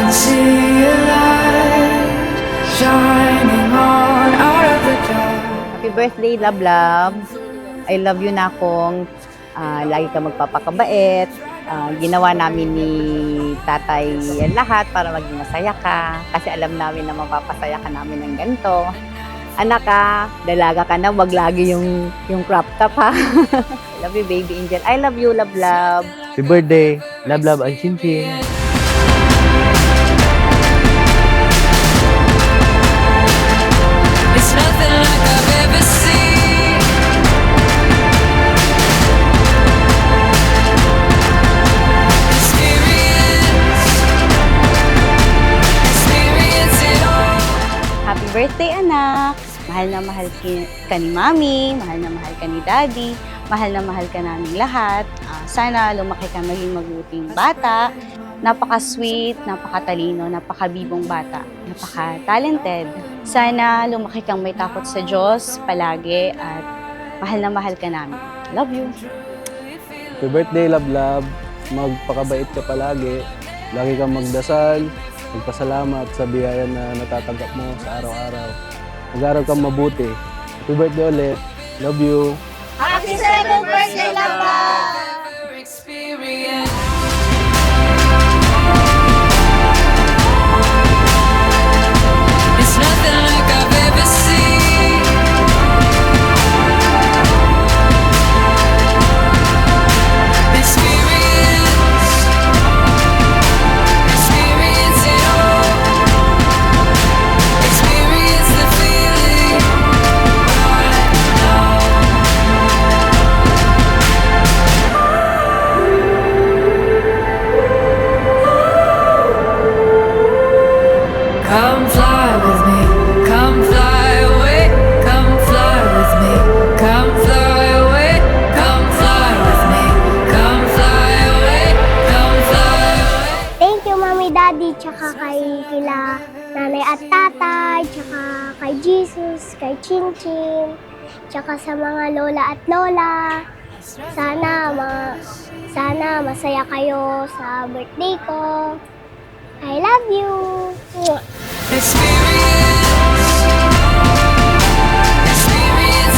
see a light shining on out of the dark. Happy birthday, love, love. I love you na kung lagi ka magpapakabait. Ginawa namin ni tatay lahat para maging masaya ka. Kasi alam namin na mapapasaya ka namin ng ganito. Anak ka, dalaga ka na, wag lagi yung crop top ha. Love you, baby angel. I love you, love, love. Happy birthday, love, love, and chin-chin. It's nothing like I've ever seen. Experience it all. Happy birthday, anak. Mahal na mahal ka ni Mami, mahal na mahal ka ni Daddy, mahal na mahal ka naming lahat. Sana lumaki ka maging mabuting bata. Napaka-sweet, napakatalino, napakabibong bata, napaka-talented. Sana lumaki kang may takot sa Diyos palagi at mahal ka namin. Love you. Happy birthday, love, love. Magpakabait ka palagi. Lagi kang magdasal, magpasalamat sa biyaya na natatanggap mo sa araw-araw. Mag-aral kang mabuti. Happy birthday ulit. Love you. Happy 7th birthday, Lala! Experience. It's nothing like I've ever seen. Experience it all. Experience the feeling right now. Come fly with me, come fly away, come fly with me, come fly away, come fly with me, come fly away, come fly away. Thank you, Mami, Daddy, tsaka kila nanay at tatay, tsaka kay Jesus, kay Chinchin, tsaka sa mga lola at lola. Sana masaya kayo sa birthday ko. I love you. Experience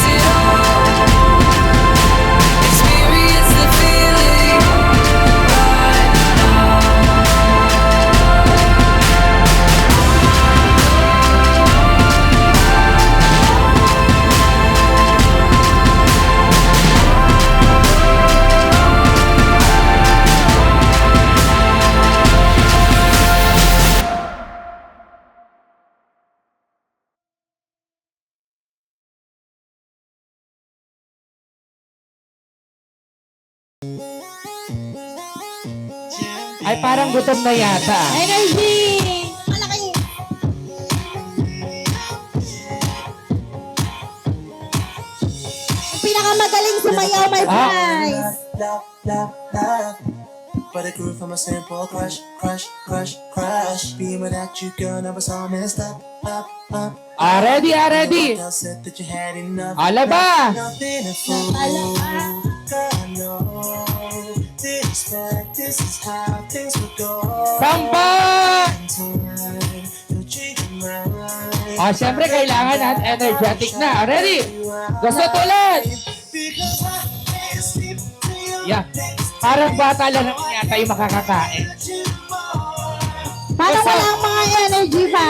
it all. Experience the feeling right now. Ay, parang gutom na yata. Energy! Malaki! Ang pinakamagaling sumayaw, my prize! Love, love, love. But it grew from a simple crush, crush, crush, crush. Being without you, girl, never saw messed up, up, up. Ready, ready. Girl said that you had enough. Ala ba? Nothing to fool. Girl, I know. This is how things would go. Sampa! You'll change your mind. Siyempre, kailangan natin energetic na. Ready? Gusto tulad! Because I can't sleep till you Yeah. Parang bata lang yata yung makakakain. Parang walang mga energy pa.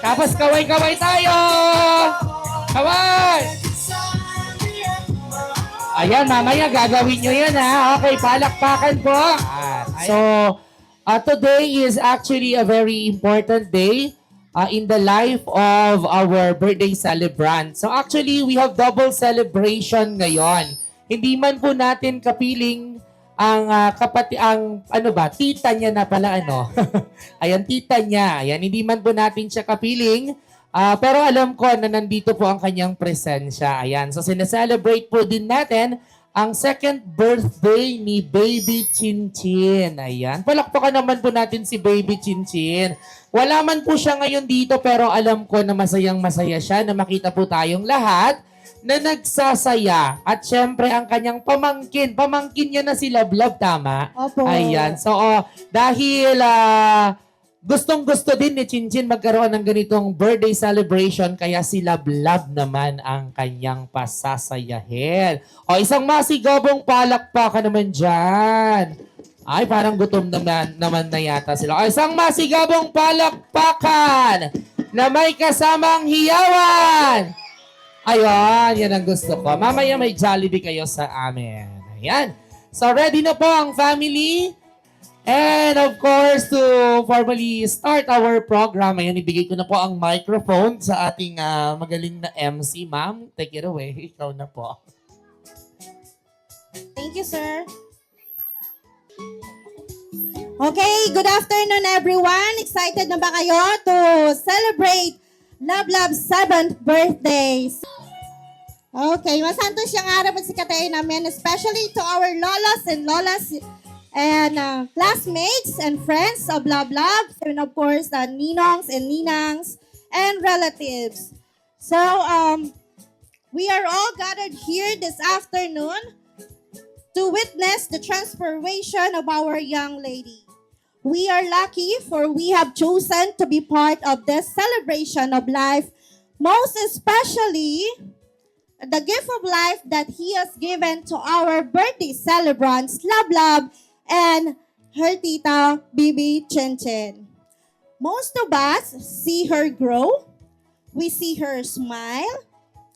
Tapos kaway-kaway tayo! Kaway! Ayan, mamaya gagawin nyo yan ha. Okay, palakpakan po. So, today is actually a very important day in the life of our birthday celebrant. So actually, we have double celebration ngayon. Hindi man po natin kapiling ang tita niya na pala Ayan, tita niya. Ayan, hindi man po natin siya kapiling. Pero alam ko na nandito po ang kanyang presensya. Ayan, so sineselebrate po din natin ang second birthday ni Baby Chinchin. Ayan, palakpakan naman po natin si Baby Chinchin. Wala man po siya ngayon dito pero alam ko na masayang masaya siya na makita po tayong lahat na nagsasaya. At syempre, ang kanyang pamangkin. Pamangkin niya na si Love, tama? Opo. Ayan. So, dahil gustong-gusto din ni Chinchin magkaroon ng ganitong birthday celebration, kaya si Love naman ang kanyang pasasayahin. O, isang masigabong palakpakan naman dyan. Ay, parang gutom naman na yata sila. O, isang masigabong palakpakan na may kasamang hiyawan. Ayun, yan ang gusto ko. Mamaya may Jollibee kayo sa amin. Ayan. So, ready na po ang family. And of course, to formally start our program, ayan, ibigay ko na po ang microphone sa ating magaling na MC. Ma'am, take it away. Ikaw na po. Thank you, sir. Okay, good afternoon everyone. Excited na ba kayo to celebrate Love 7th birthday? Okay, masantos siyang araw at sikatayin namin, especially to our lolas and classmates and friends of Love, and of course, ninongs and ninangs and relatives. So, we are all gathered here this afternoon to witness the transformation of our young lady. We are lucky for we have chosen to be part of this celebration of life, most especially the gift of life that He has given to our birthday celebrants, Love, and her tita, Bibi Chinchin. Most of us see her grow. We see her smile.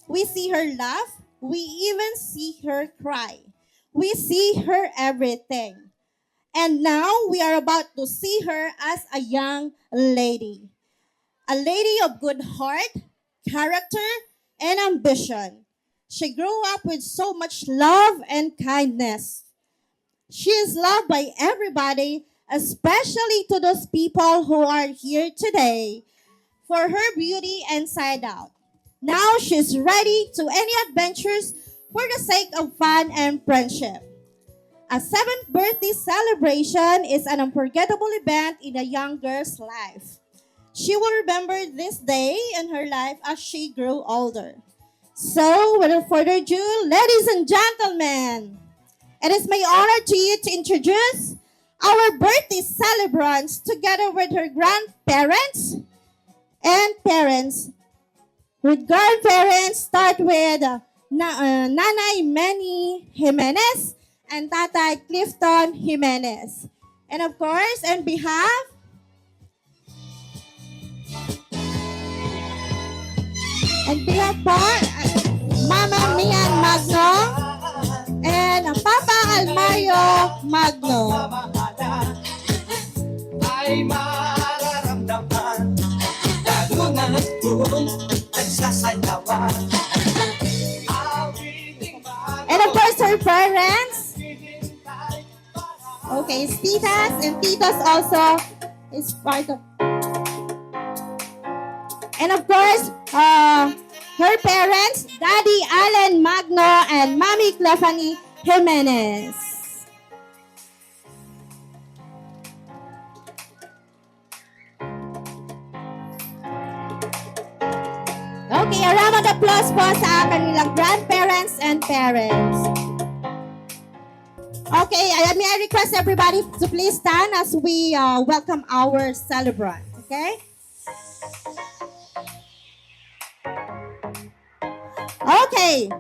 We see her laugh. We even see her cry. We see her everything. And now we are about to see her as a young lady. A lady of good heart, character, and ambition. She grew up with so much love and kindness. She is loved by everybody, especially to those people who are here today, for her beauty inside out. Now she's ready to any adventures for the sake of fun and friendship. A 7th birthday celebration is an unforgettable event in a young girl's life. She will remember this day in her life as she grew older. So, without further ado, ladies and gentlemen, it is my honor to you to introduce our birthday celebrants together with her grandparents and parents. With grandparents, start with Nanay Manny Jimenez and Tatay Clifton Jimenez. And of course, on behalf po, Mama Mian Magno and Papa Almario Magno. Ay mararamdaman lalo na kung nagsasayawan. And of course, her parents. Okay, titas and titos also is part of. And of course, her parents, Daddy Alan Magno and Mommy Clefany Jimenez. Okay, a round of applause po sa kanilang grandparents and parents. Okay, may I request everybody to please stand as we welcome our celebrant, okay? Okay,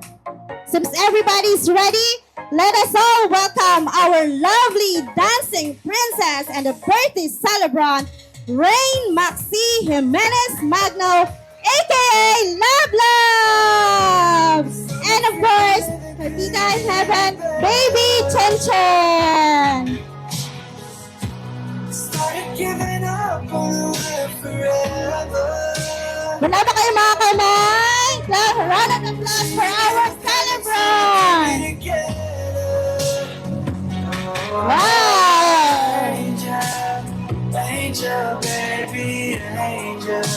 since everybody's ready, let us all welcome our lovely dancing princess and the birthday celebrant, Rain Maxi Jimenez Magno, aka Love! And of course, her tita in heaven, Baby Chinchin! Started giving up on life forever. Wala ba kayo mga kamay? Round of applause for our celebrant! Wow! Angel, angel, baby, angel.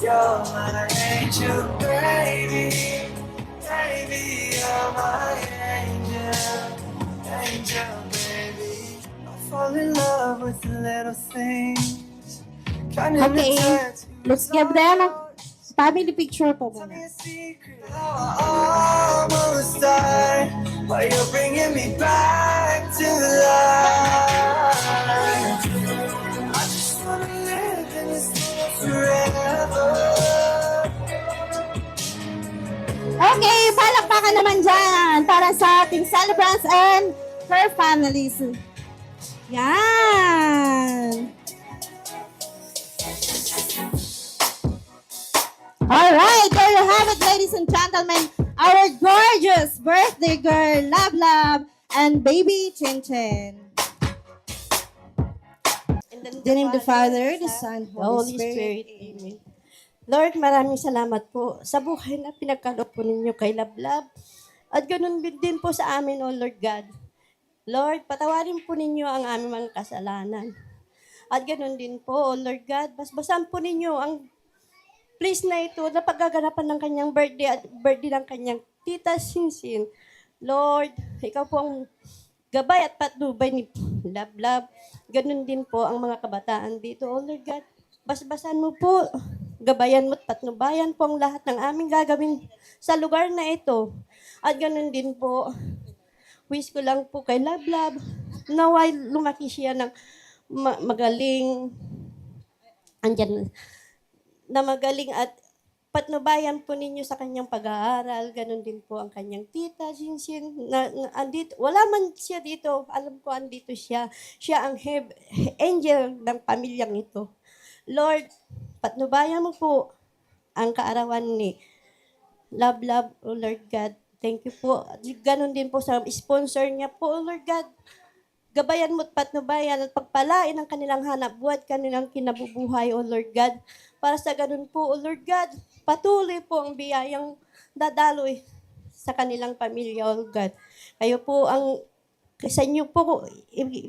You're my angel, baby. Baby, you're my angel. Angel, baby. I fall in love with the little things. Okay, let's give them a family picture po muna. Almost died, but you're bringing me back to life. I just wanna live in this moment forever. Okay, palakpakan naman dyan para sa ating celebrants and her families. Yan! Alright, there you have it, ladies and gentlemen. Our gorgeous birthday girl, Love Love, and baby Chin Chin. In the name of the Father, the Son, Holy Spirit. Amen. Lord, maraming salamat po sa buhay na pinagkaloob po ninyo kay Lablab. At ganun din po sa amin, O Lord God. Lord, patawarin po ninyo ang aming mga kasalanan. At ganun din po, O Lord God, basbasan po ninyo ang place na ito na paggaganapan ng kanyang birthday at birthday ng kanyang tita Sinsin. Lord, ikaw po ang gabay at patnubay ni Lablab. Ganun din po ang mga kabataan dito, O Lord God. Basbasan mo po, gabayan mo at patnubayan po ang lahat ng aming gagawin sa lugar na ito. At ganun din po, wish ko lang po kay Lablab, naway lumaki siya ng magaling, na magaling at patnubayan po ninyo sa kanyang pag-aaral. Ganun din po ang kanyang tita, Jinsin. Andito, wala man siya dito, alam ko andito siya. Siya ang angel ng pamilyang ito. Lord, patnubayan mo po ang kaarawan ni Love, O Lord God. Thank you po. Ganon din po sa sponsor niya po, O Lord God. Gabayan mo at patnubayan at pagpalain ang kanilang hanap buhat, kanilang kinabubuhay, O Lord God. Para sa ganun po, O Lord God, patuloy po ang biyayang dadaloy sa kanilang pamilya, O Lord God. Kayo po sa inyo po,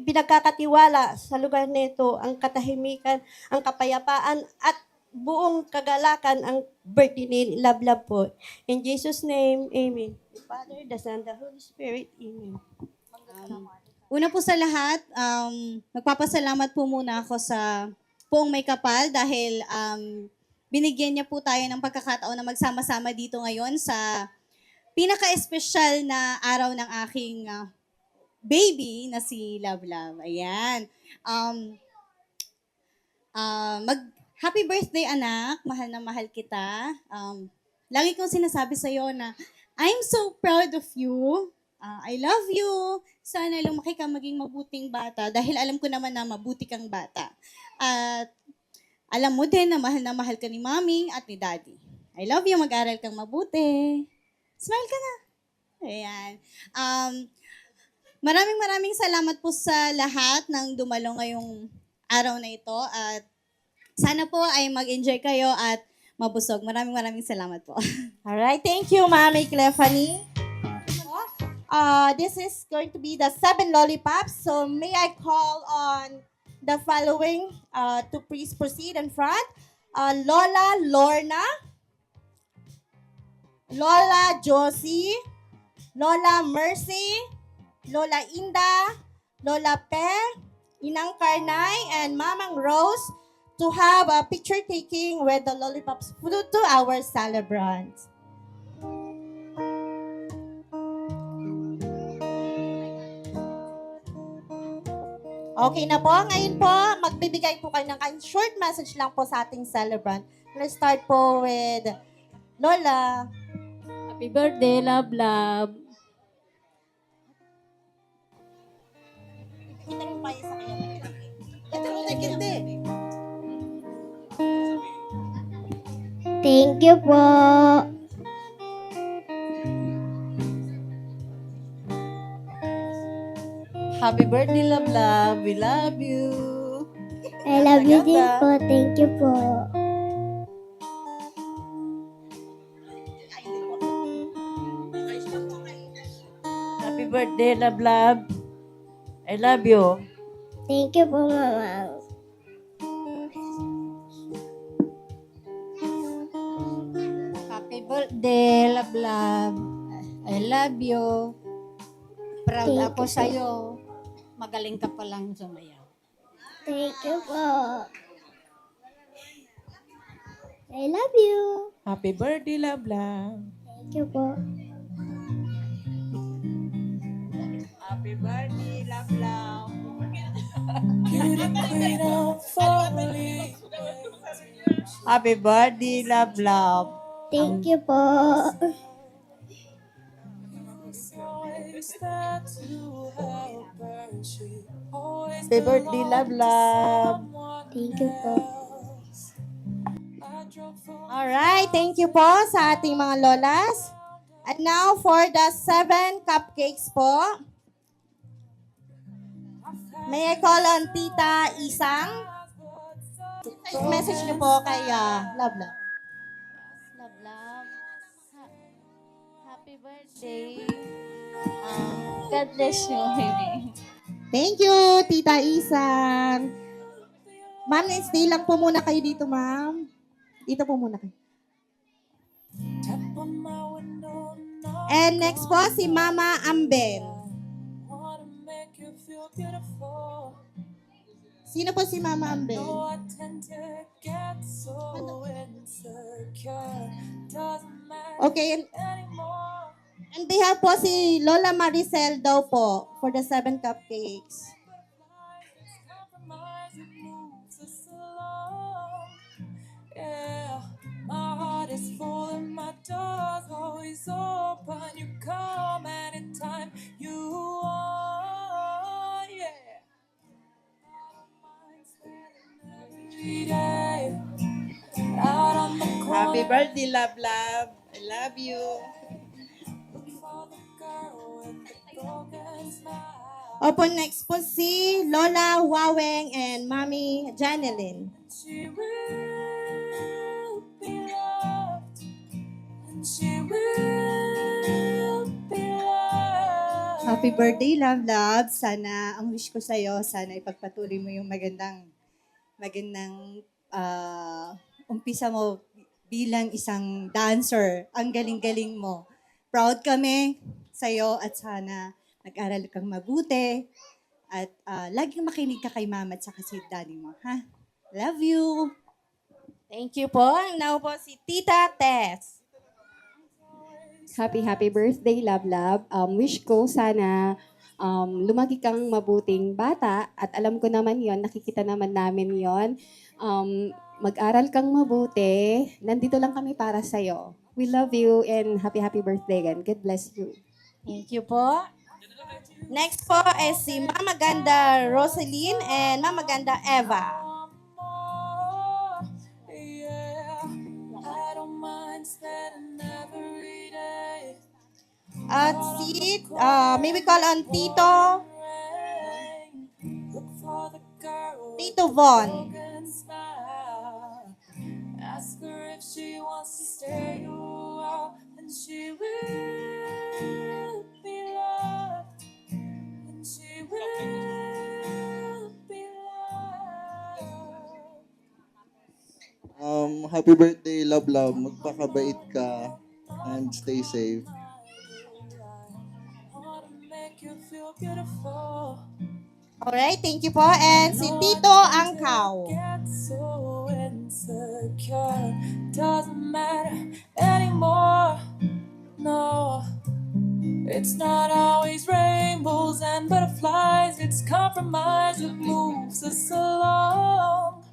pinagkakatiwala sa lugar nito ang katahimikan, ang kapayapaan, at buong kagalakan ang birthday ni Love po. In Jesus' name, Amen. The Father, the Son, the Holy Spirit, Amen. Una po sa lahat, magpapasalamat po muna ako sa Poong May Kapal dahil binigyan niya po tayo ng pagkakataon na magsama-sama dito ngayon sa pinaka-espesyal na araw ng aking baby na si Love. Ayan. Happy birthday, anak. Mahal na mahal kita. Lagi kong sinasabi sa'yo na I'm so proud of you. I love you. Sana lumaki ka maging mabuting bata dahil alam ko naman na mabuti kang bata. At alam mo din na mahal ka ni Mami at ni Daddy. I love you. Mag-aral kang mabuti. Smile ka na. Ayan. Maraming salamat po sa lahat ng dumalo ngayong araw na ito. At sana po ay mag-enjoy kayo at mabusog. Maraming salamat po. Alright, thank you, Mami Clefany. This is going to be the 7 lollipops. So may I call on the following to please proceed in front. Lola Lorna, Lola Josie, Lola Mercy, Lola Inda, Lola Pe, Inang Karnay, and Mamang Rose to have a picture taking with the lollipops to our celebrants. Okay na po. Ngayon po, magbibigay po kayo ng short message lang po sa ating celebrant. Let's start po with Lola. Happy birthday, Love. Kita rin pa sa kanya. Ito rin nagkindi. Thank you po. Happy birthday, Love. We love you. I love you din po. Thank you po. Happy birthday, Love. I love you. Thank you po, Mama. Happy birthday, Love. I love you. Proud Thank ako you po. sa'yo. Magaling ka palang sumayaw. Thank you po. I love you. Happy birthday, love, love. Thank you po. Happy birthday, love, love. Beauty queen of family. Happy birthday, love, love. Thank you po. Always there to help her. She always Happy birthday, love, love. Thank you po. Alright, thank you po sa ating mga lolas. And now for the 7 cupcakes po. May I call on Tita Isang? Message niyo po kay Love Love. Love, love. Happy birthday. God bless you, baby. Thank you, Tita Isang. Ma'am, stay lang po muna kayo dito, ma'am. Dito po muna kayo. And next po, si Mama Ambel. Sino po si Mama Ambel? Okay. And behalf po si Lola Maricel daw po for the 7 cupcakes. Yeah, my heart is full and my door's always open. You come anytime you want. Yeah, every day out on the corner. Happy birthday, love, love. I love you. For the girl with the broken smile. Opo, next po si Lola Waweng and Mommy Janeline. She will be loved, and she will be loved. Happy birthday, Love Love. Sana, ang wish ko sa'yo, sana ipagpatuloy mo yung magandang umpisa mo bilang isang dancer. Ang galing-galing mo. Proud kami sa'yo at sana nag-aral kang mabuti at laging makinig ka kay mama at saka si daddy mo, ha? Love you! Thank you po. Now po si Tita Tess. Happy birthday, love, love. Wish ko sana lumaki kang mabuting bata at alam ko naman yon, nakikita naman namin yon. Mag-aral kang mabuti. Nandito lang kami para sa'yo. We love you and happy birthday again. God bless you. Thank you po. Next po is si Mama Ganda Rosaline and Mama Ganda Eva. At si, may we call on Tito Von. Ask her if she wants to stay a while, and she will be loved, and she will be loved. Happy birthday, love, love. Magpakabait ka and stay safe. Alright, thank you po. And si Tito Angkaw. Get so insecure, doesn't matter anymore. No, it's not always rainbows and butterflies. It's compromise that moves us along.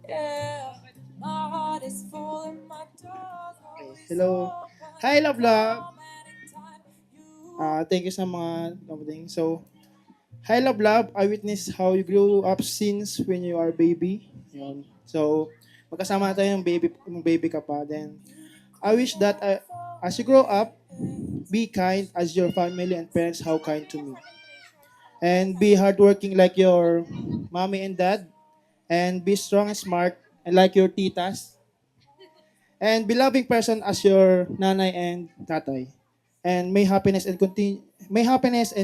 Yeah, my heart is full and my door's always Hello. Hi, love, love. Thank you sa mga dumating. So, hi, love, love. I witnessed how you grew up since when you are baby. Yun. So, magkasama tayo yung baby ka pa. Then, I wish that as you grow up, be kind as your family and parents how kind to me. And be hardworking like your mommy and dad. And be strong and smart and like your titas. And be loving person as your nanay and tatay. And may happiness and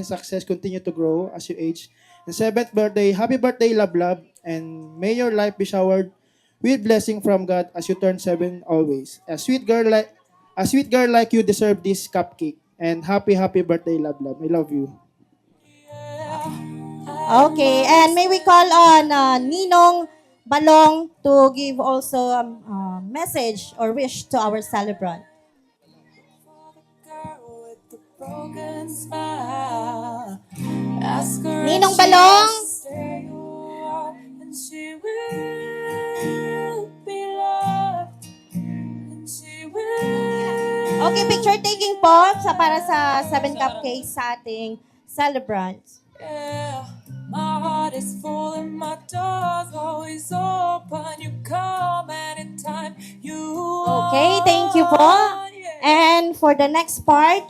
success continue to grow as you age. And 7th birthday, happy birthday, love, love. And may your life be showered with blessing from God as you turn 7 always. A sweet girl like you deserve this cupcake. And happy birthday, love, love. I love you. Okay, and may we call on Ninong Balong to give also a message or wish to our celebrant. Broken smile. Ask her Ninong if she Balong. has to stay a while, and she will be loved. And she will. Okay, picture taking po para sa 7 cupcakes sa ating celebrants. Yeah, my heart is full and my door's always open. You come anytime you Okay, thank you po. want, yeah. And for the next part,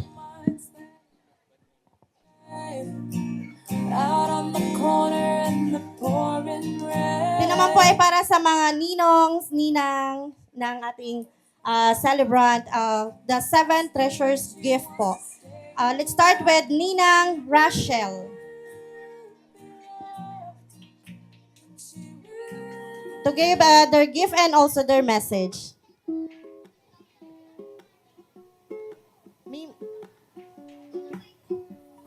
Out on the corner in the pouring rain. ito naman po ay para sa mga ninang ng ating celebrant, the 7 treasures gift po. Let's start with Ninang Rachel. To give their gift and also their message.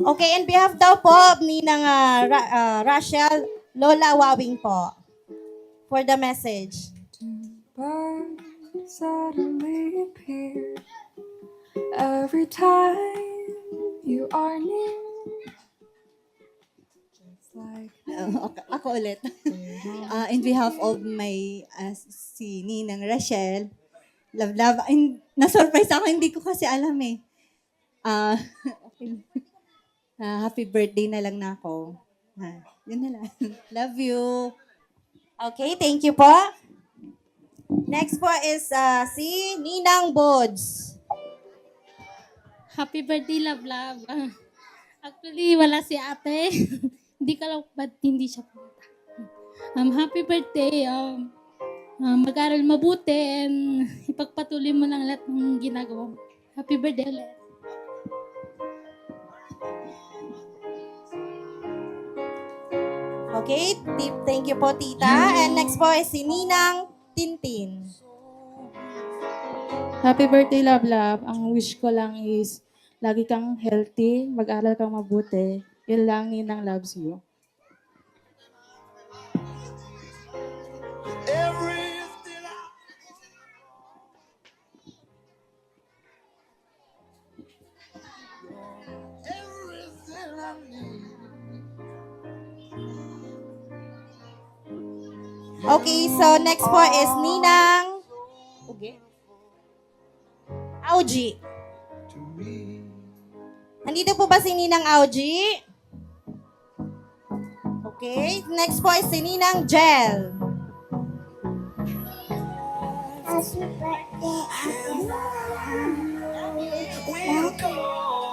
Okay, and behalf daw po ni ng Rachel, Lola Wawing po for the message. Birds suddenly appear every time you are near. Just like Ako ulit. In behalf of my si Ninang Rachel, love. Na-surprise ako, hindi ko kasi alam eh. Okay. Happy birthday na lang na ako. Yun na lang. Love you. Okay, thank you po. Next po is si Ninang Bods. Happy birthday, love. Actually, wala si ate. Hindi ka lang ba't hindi siya punta. Happy birthday. Mag-aral mabuti and ipagpatuloy mo lang lahat ng ginagawa mo. Happy birthday ulit. Okay, thank you po, tita. And next po is si Ninang Tintin. Happy birthday, love. Ang wish ko lang is lagi kang healthy, mag-aral kang mabuti. Yun lang, Ninang loves you. Okay, so next po is Ninang Augie. Nandito po ba si Ninang Augie? Okay, next po is si Ninang Jel.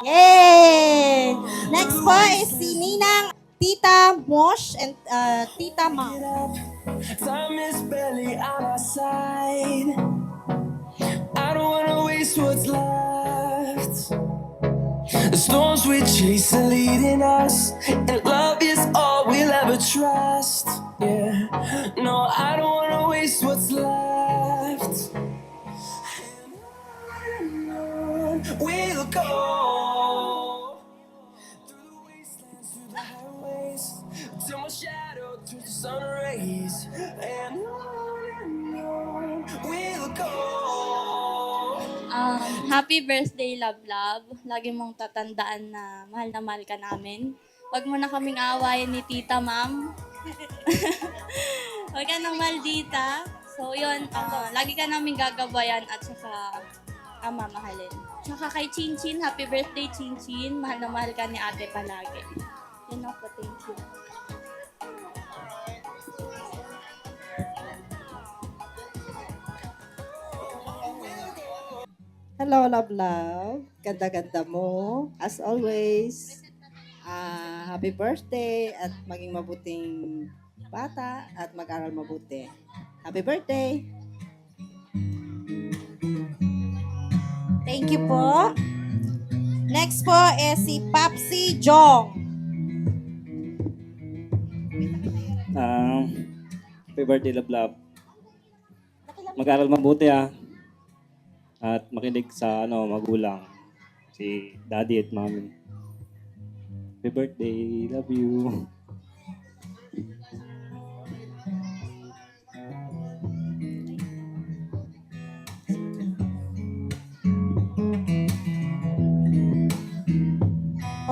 Yay! Next po is si Ninang Tita Mosh and Tita Ma. time is barely on our side. I don't wanna waste what's left. The storms we chase are leading us, and love is all we'll ever trust. Yeah, no, I don't wanna waste what's left. And on we'll go through the wastelands, through the highways, till my shadow turns to sun rays. And on we'll go. Happy birthday, love. Lagi mong tatandaan na mahal ka namin. Huwag mo na kaming awayin ni tita, ma'am. Huwag ka nang maldita. So, yun, lagi ka namin gagabayan at saka mamahalin. Tsaka kay Chinchin, happy birthday, Chinchin. Mahal na mahal ka ni ate palagi. Yun ako, thank you. Hello, love. Ganda-ganda mo. As always. Happy birthday at maging mabuting bata at mag-aral mabuti. Happy birthday! Thank you po. Next po is si Papsi Jong. Happy birthday, love. Mag-aral mabuti at makinig sa magulang, si daddy at mommy. Happy birthday, love you.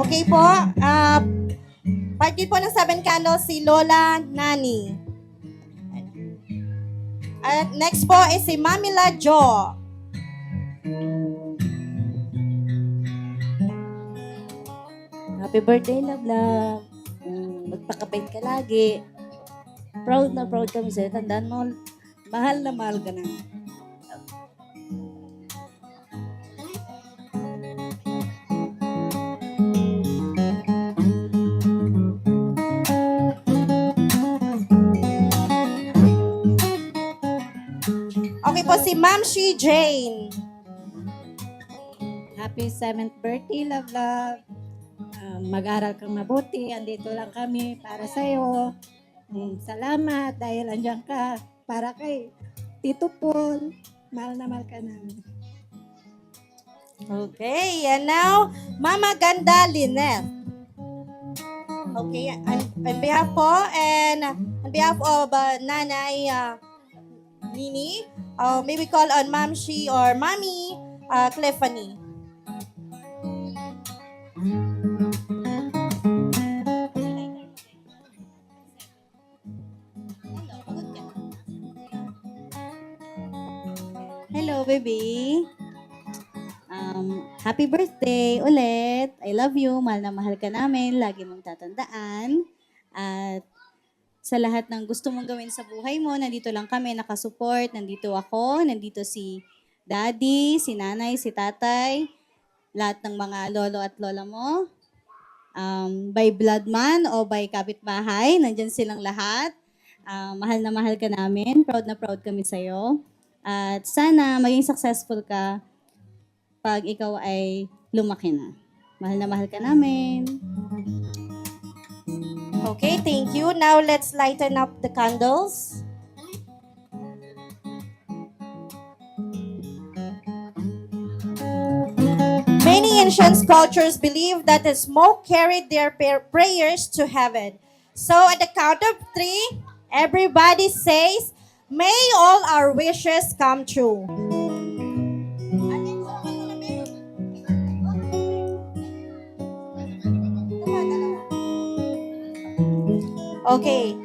Okay po. Party po ng 7 candles si Lola Nani. At next po is si Mamila Jo. Happy birthday, love, love. Magpakabait ka lagi. Proud na proud kami sa'yo. Tandaan mo, mahal na mahal ka na. Okay po si Ma'am Shi Jane. Happy 7th birthday, love, love. Mag-aral kang mabuti. Andito lang kami para sa'yo. Salamat dahil andyan ka para kay Tito Paul. Mahal na mahal ka namin. Okay, and now, Mama Ganda Lynette. Okay, on behalf po and on behalf of Nanay Nini, may we call on Ma'am Shi or Mami Clefany. Hello, baby. Happy birthday ulit. I love you. Mahal na mahal ka namin. Lagi mong tatandaan. At sa lahat ng gusto mong gawin sa buhay mo, nandito lang kami nakasupport. Nandito ako, nandito si daddy, si nanay, si tatay, lahat ng mga lolo at lola mo. By blood man o by kapitbahay, nandyan silang lahat. Mahal na mahal ka namin. Proud na proud kami sa'yo. At sana maging successful ka pag ikaw ay lumaki na. Mahal na mahal ka namin. Okay, thank you. Now let's lighten up the candles. Many ancient cultures believe that the smoke carried their prayers to heaven. So at the count of 3, everybody says, "May all our wishes come true." Okay.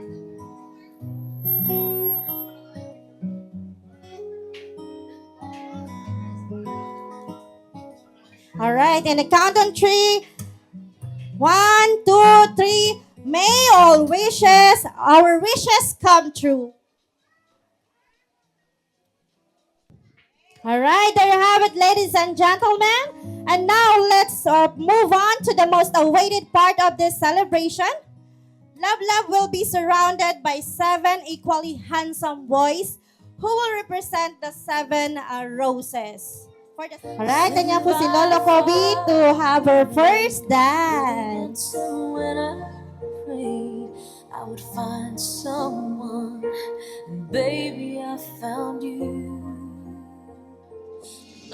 All right, and the count on 3. 1, 2, 3. May all wishes, our wishes come true. All right, there you have it, ladies and gentlemen. And now let's move on to the most awaited part of this celebration. Love will be surrounded by 7 equally handsome boys who will represent the 7 roses. Alright, and po si Lolo Kobe to have her first dance. When I prayed I would find someone, and baby, I found you.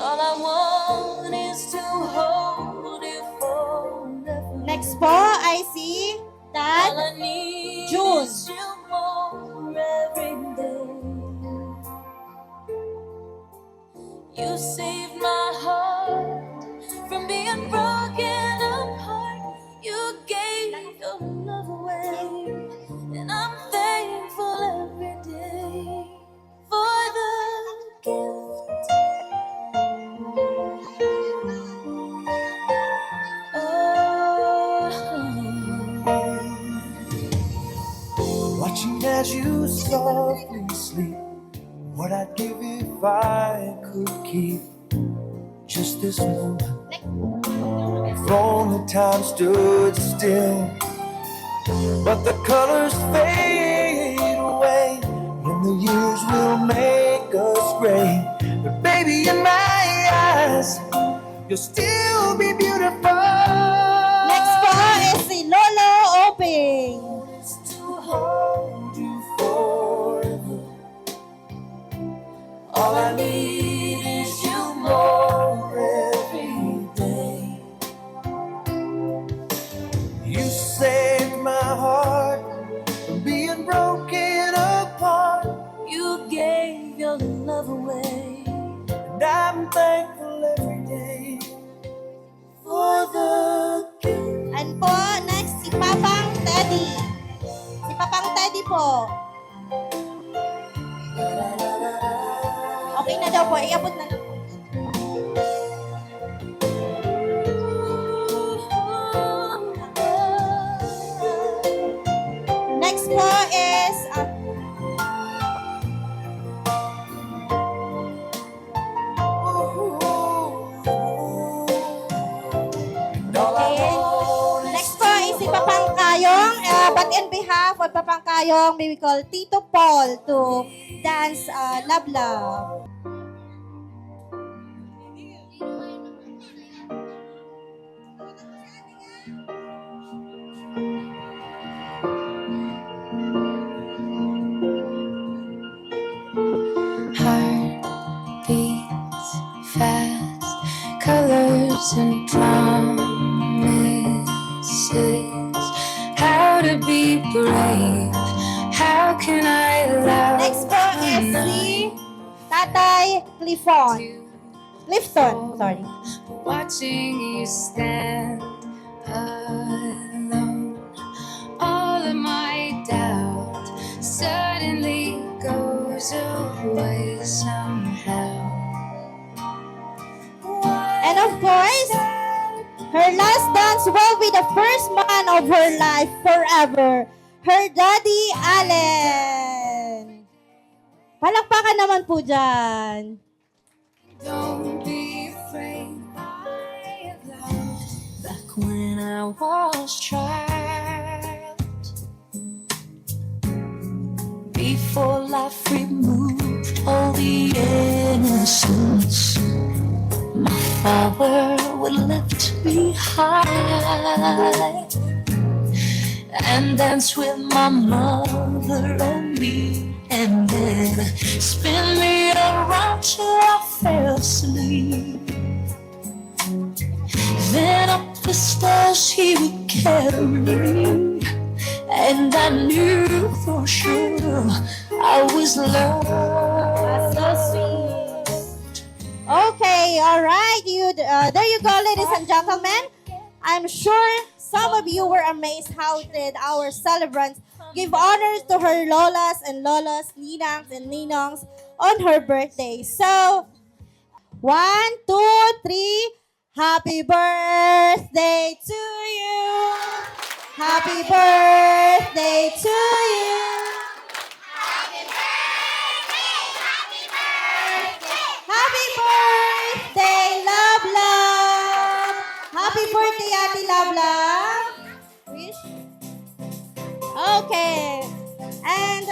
All I want is to hold you forever. Next po, I see Dad All I need June. is you more every day. You saved my heart from being broken apart. You gave your love away, and I'm thankful every day for the gift. Watching as you softly sleep, what I'd give if I could keep just this moment. If only time stood still, but the colors fade away, and the years will make us gray. But baby, in my eyes, you'll still be beautiful. Next po is si Lolo Oping. Hold you forever. All I need is you more every day. You saved my heart from being broken apart. You gave your love away, And I'm thankful every day for the gift. And po, next, si Papang Teddy. Si Papang Teddy po. Okay na daw po, iabot na lang po. Next po is okay. Next po is si Papang Kayong. But in behalf of Papang Kayong, we will call Tito Paul to dance Love Love. Heart beats fast, colors and promises. How to be brave? How can I love? Next po is si Tatay Clifton, sorry. Watching you stand alone, all of my doubt suddenly goes away somehow. And of course, her last dance will be the first man of her life forever. Her daddy, Allen. Palakpakan naman po dyan. Don't be afraid, I have loved back when I was child. Before life removed all the innocence, my father would lift me high and dance with my mother and me, and then spin me around till I fell asleep. Then up the stairs he would carry me, and I knew for sure I was loved. So sweet. Okay, all right. There you go, ladies and gentlemen. I'm sure some of you were amazed how did our celebrants give honors to her lolas and lolos, ninangs and ninongs on her birthday. So, 1, 2, 3. Happy birthday to you. Happy birthday to you. Happy birthday, love, love. Happy birthday, Ate Love Love. Wish? Okay. And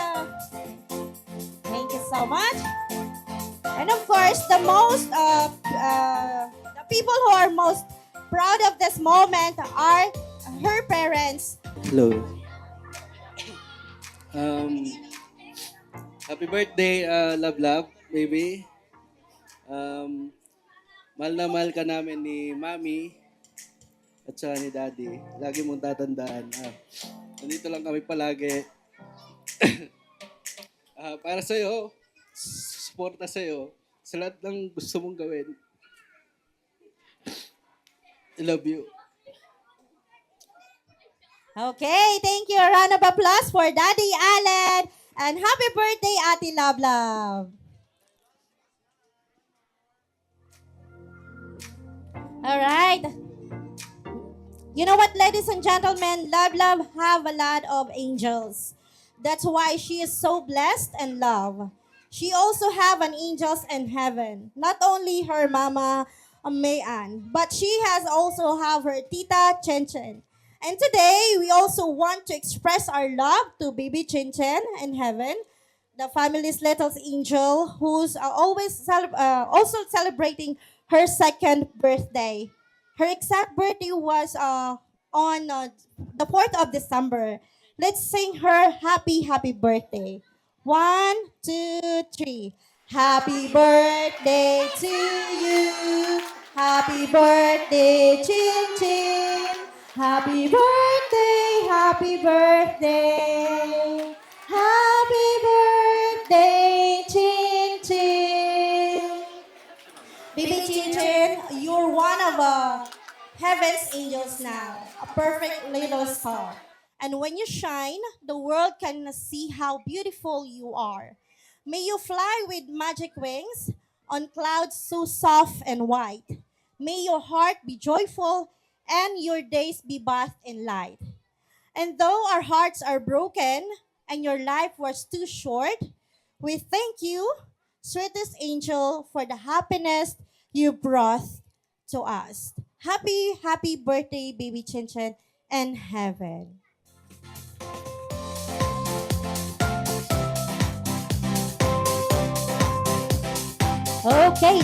thank you so much. And of course, the people who are most proud of this moment are her parents. Hello. Happy birthday, Love Love, baby. Mahal na mahal ka namin ni Mami at saka ni Daddy. Lagi mong tatandaan. Nandito lang kami palagi. Para sa'yo, suporta sa'yo, sa lahat ng gusto mong gawin. I love you. Okay, thank you. A round of applause for Daddy Allen. And happy birthday, Ate Love Love. All right. You know what, ladies and gentlemen? Love Love have a lot of angels. That's why she is so blessed and loved. She also have an angels in heaven. Not only her mama, Mayan, but she has also have her tita, Chen Chen. And today, we also want to express our love to baby Chen Chen in heaven, the family's little angel who's also celebrating her second birthday. Her exact birthday was on the 4th of December. Let's sing her happy birthday. 1, 2, 3. Happy birthday to you. Happy birthday, Chin Chin. Happy birthday, happy birthday. Happy birthday, Chin Chin. Baby Chin Chin, you're one of heaven's angels now. perfect little star. And when you shine, the world can see how beautiful you are. May you fly with magic wings on clouds so soft and white. May your heart be joyful and your days be bathed in light. And though our hearts are broken and your life was too short, we thank you, sweetest angel, for the happiness you brought to us. Happy, happy birthday, baby Chinchin, and heaven. Okay.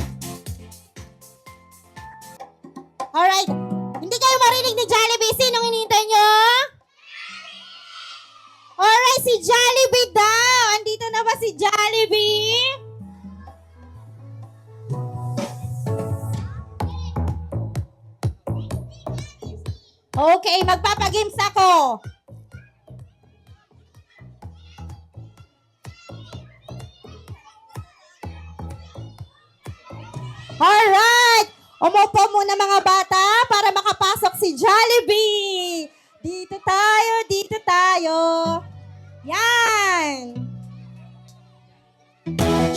Alright. Hindi kayo marinig ni Jollibee. Sinong hinihintay nyo? Alright, si Jollibee daw. Andito na ba si Jollibee? Okay, magpapagames ako. Alright! Umupo muna mga bata para makapasok si Jollibee. Dito tayo, dito tayo. Yan!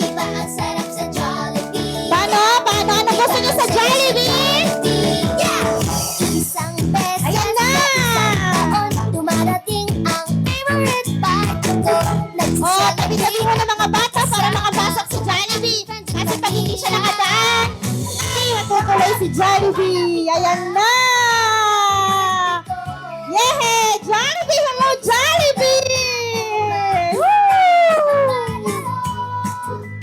Iba ang sarap sa Jollibee. Paano? Paano? Ano gusto niyo sa Jollibee? Isang beses Ayan na! taon, dumarating ang favorite bite ko. Oh, tabi-tabi mo na mga bata para makapasok si Jollibee. Kasi pag hindi siya nakadaan, hindi matutuloy si Jollibee. Ayan na! Yeah! Jollibee! Hello, Jollibee! Woo!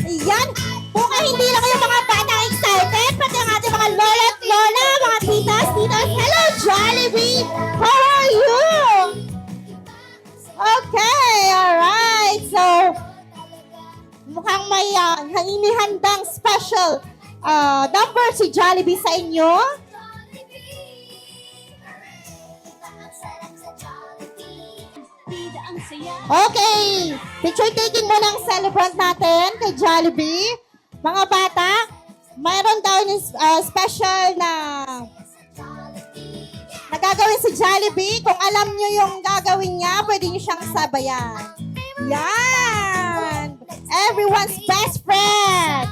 Ayan! Kung hindi lang kayo mga bata excited, pati ang ating mga lola at lola, mga titas, titas. Hello, Jollibee! How are you? Okay, alright. So, mukhang may hinihandang special number si Jollibee sa inyo. Okay, picture taking muna ang celebrant natin kay Jollibee. Mga bata, mayroon daw yung special na gagawin si Jollibee. Kung alam nyo yung gagawin niya, pwede nyo siyang sabayan. Yan! Everyone's best friend!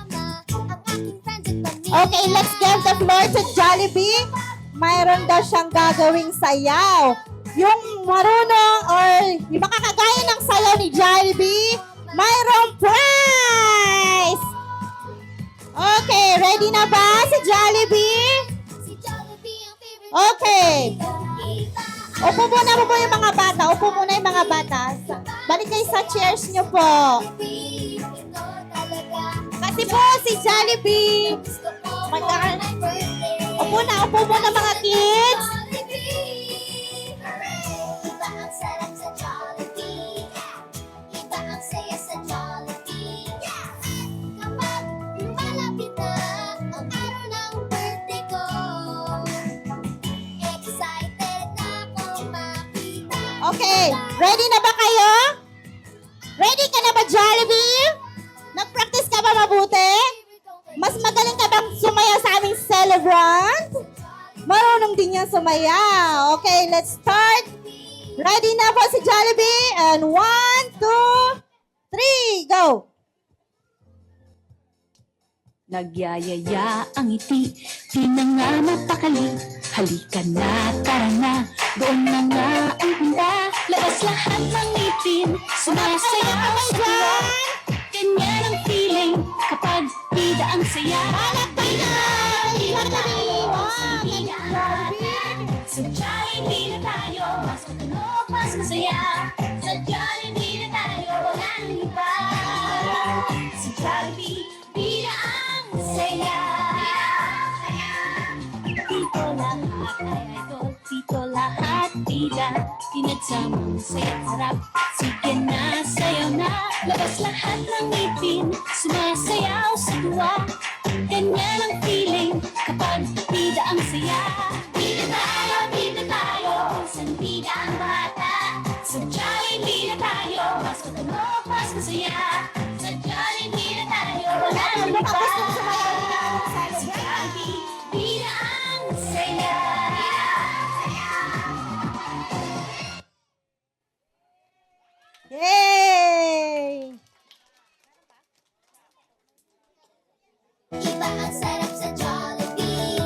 Okay, let's give the floor to Jollibee. Mayroon daw siyang gagawing sayaw. Yung marunong or yung makakagaya ng sayaw ni Jollibee, mayroong prize! Okay, ready na ba si Jollibee? Okay. Upo muna po yung mga bata. Upo muna yung mga bata. Balik kayo sa chairs nyo po. Kasi po si Jollibee. Upo muna mga kids. Iba ang sarap sa Jollibee. Iba ang saya sa Jollibee. Kapag lumalapit na ang araw ng birthday ko, excited na akong makita. Okay, ready na ba kayo? Ready ka na ba, Jollibee? Nag-practice ka ba mabuti? Mas magaling ka bang sumaya sa aming celebrant? Marunong din yan sumaya. Okay, let's start. Ready na po si Jollibee? And 1, 2, 3, go! Nagyayaya ang ngiti, di na nga mapakali. Halika na, tara na, doon na nga ang handa. Labas lahat ng ngipin, sumasayaw sa tuwa. Ganyan ang feeling kapag bida ang saya. Halakay na, halika na, sa Jollibee na tayo, mas matulog, mas masaya. Sa Jollibee na tayo, walang iba. Sa Jollibee, bida ang saya. Dito lahat ay idol, dito lahat bida. Pinagsamang saya harap, sige na, sayaw na. Labas lahat ng ngipin, sumasayaw sa tuwa. Ganyan ang feeling kapag bida ang saya. Bida tayo, isang bida ang bata. Sa Jollibee na tayo, mas matulog, mas masaya. Sa Jollibee na tayo, walang iba. Sa Jollibee, bida ang saya. Yay! Iba ang sarap sa Jollibee.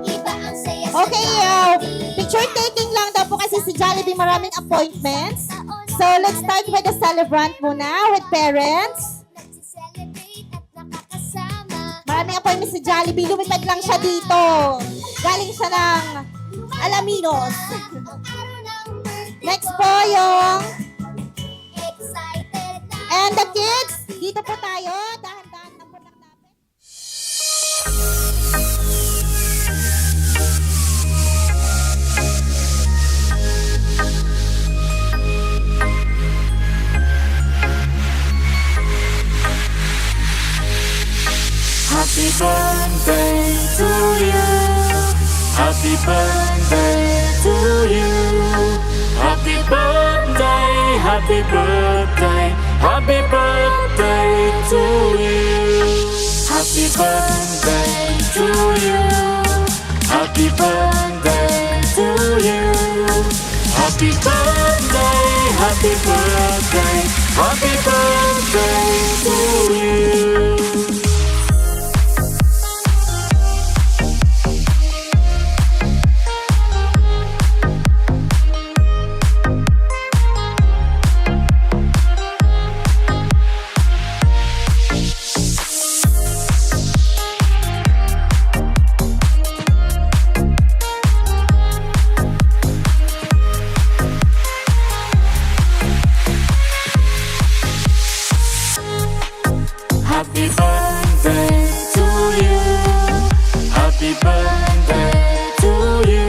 Iba ang saya sa Okay, picture taking lang daw po kasi si Jollibee maraming appointments. So, let's start with the celebrant muna, with parents. Maraming appointments si Jollibee. Lumipad lang siya dito. Galing siya ng Alaminos. Next po yung... And the kids, dito po tayo. Dahan-dahan na po lang natin. Happy birthday to you. Happy birthday to you. Happy birthday, happy birthday, happy birthday to you. Happy birthday to you. Happy birthday to you. Happy birthday, happy birthday, happy birthday to you. Happy birthday to you. Happy birthday to you.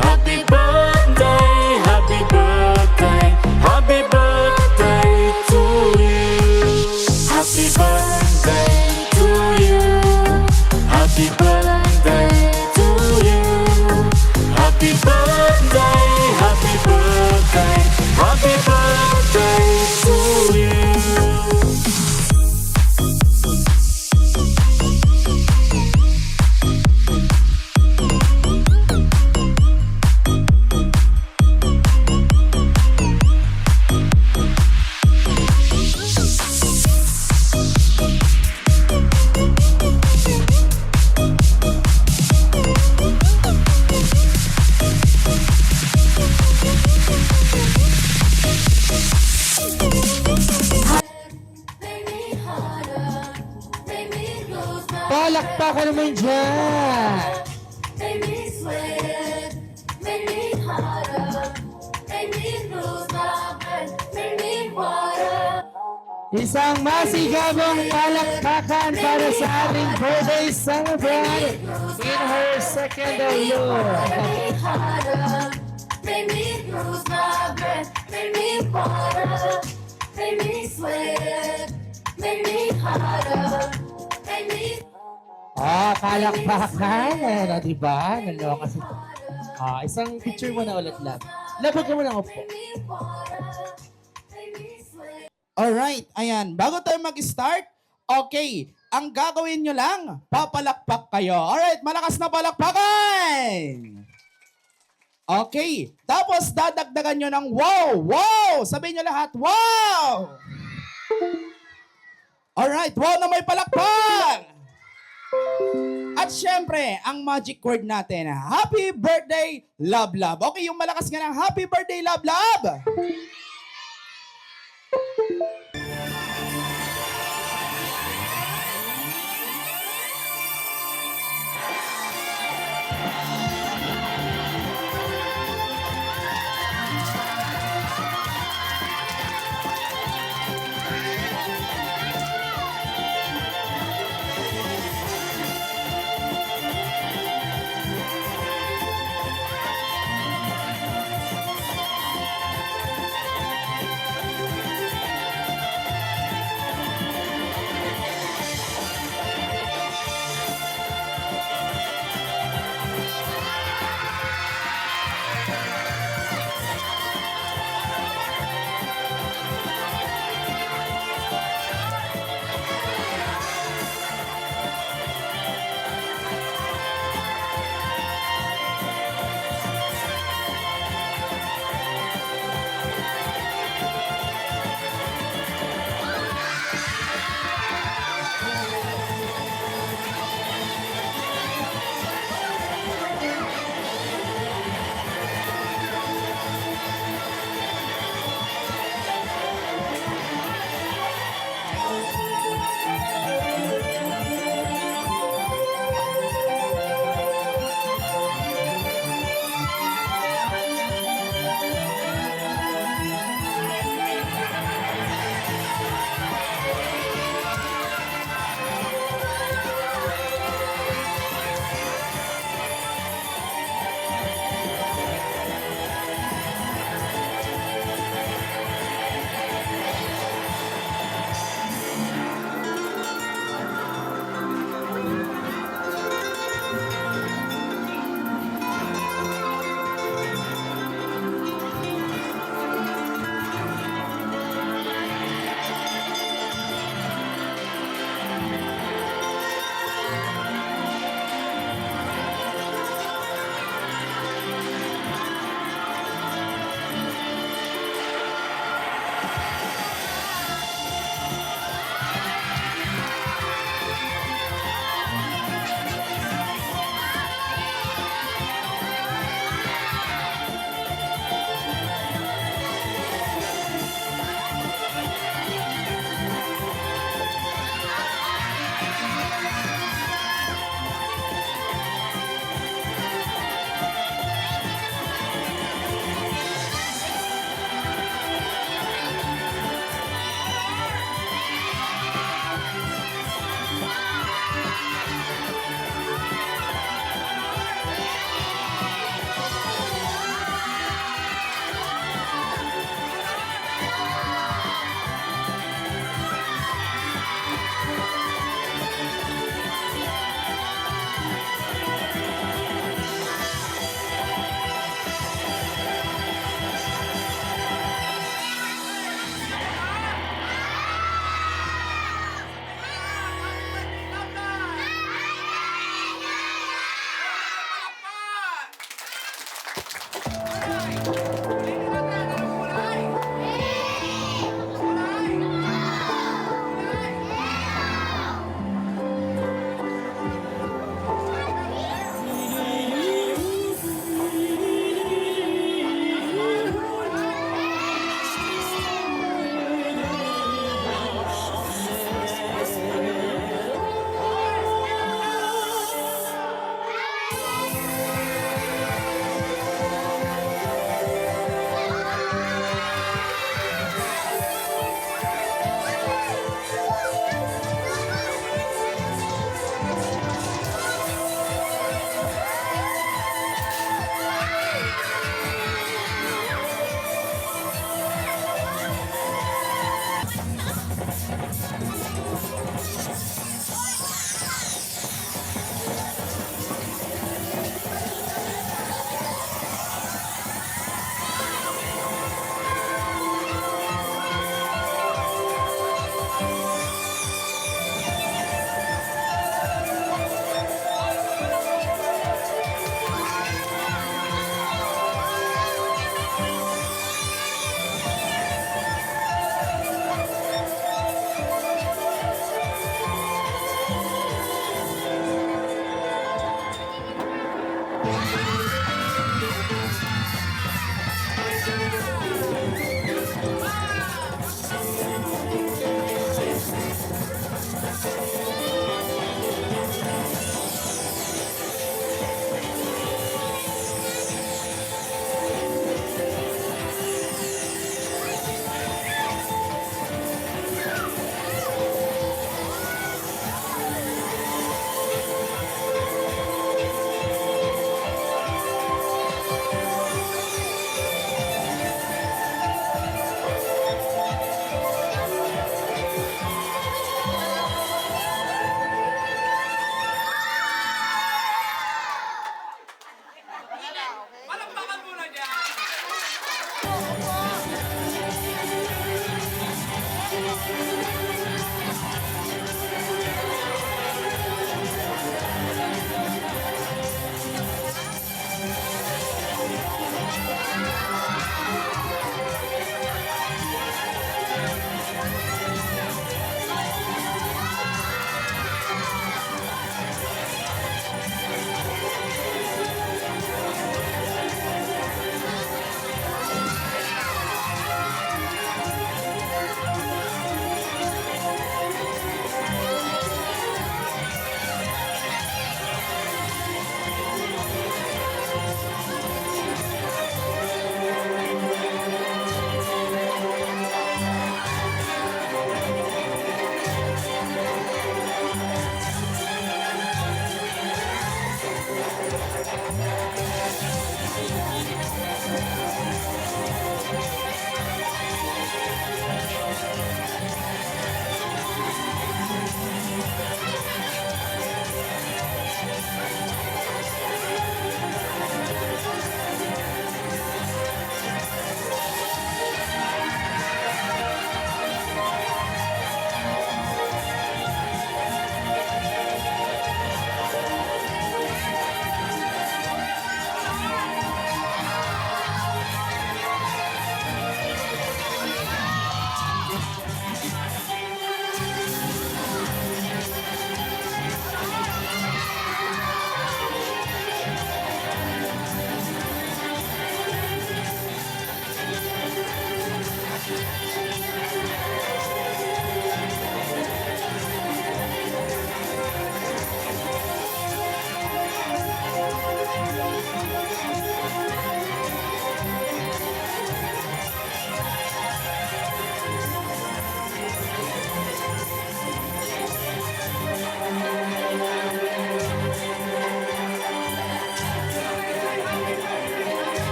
Happy birthday, happy birthday, happy birthday to you. Happy birthday to you. Happy birthday to you. Happy birthday, happy birthday, happy birthday to you. Palakpakan naman dyan! Make me sweat, make me harder, make me lose my breath, make me water. Isang masigabong palakpakan para sa ating birthday celebrant in her second year. Make me harder, make me lose my breath, make me water, make me sweat, make me harder, make me. Palakpakan. Ano, diba? Naloka kasi. Isang picture mo na ulit, love. Labag ka mo lang upo. Alright, ayan. Bago tayo mag-start, okay, ang gagawin nyo lang, papalakpak kayo. Alright, malakas na palakpakan! Okay, tapos dadagdagan nyo ng wow! Wow! Sabihin nyo lahat, wow! Alright, wow na may palakpak! At syempre, ang magic word natin, happy birthday, love, love. Okay, yung malakas nga ng happy birthday, love, love!